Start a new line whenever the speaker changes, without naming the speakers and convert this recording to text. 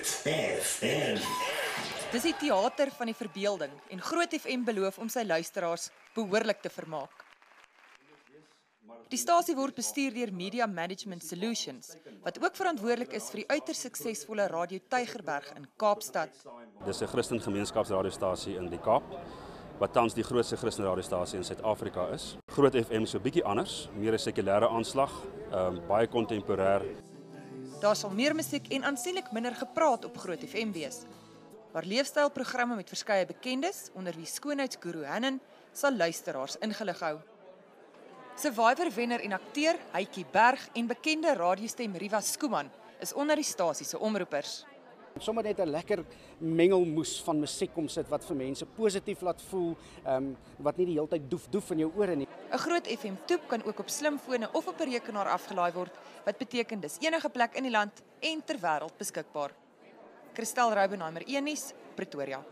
Groot FM.
Dis die teater van die verbeelding en Groot FM beloof om sy luisteraars behoorlik te vermaak. Die stasie word bestuur deur Media Management Solutions, wat ook verantwoordelik is vir die uiters suksesvolle Radio Tygerberg in Kaapstad.
Dis 'n Christen gemeenskapsradiostasie in die Kaap, wat tans die grootste Christen radiostasie in Suid-Afrika is. Groot FM is so 'n bietjie anders, meer 'n sekulêre aanslag, baie kontemporêr.
Daar sal meer musiek en aansienlik minder gepraat op Groot FM wees, waar leefstylprogramme met verskeie bekendes, onder wie skoonheidsguru Hannen, sal luisteraars ingelig hou. Survivor-wenner en akteur Hytjie Berg en bekende radiostem Riva Skuman is onder die stasie se omroepers.
Sommer net 'n lekker mengelmoes van musiek omsit wat vir mense positief laat voel, wat nie die hele tyd doef in jou ore nie.
'n Groot FM toep kan ook op slimfone of op 'n rekenaar afgelaai word, wat beteken dis enige plek in die land en ter wêreld beskikbaar. Christel Raubenheimer, Nuus, Pretoria.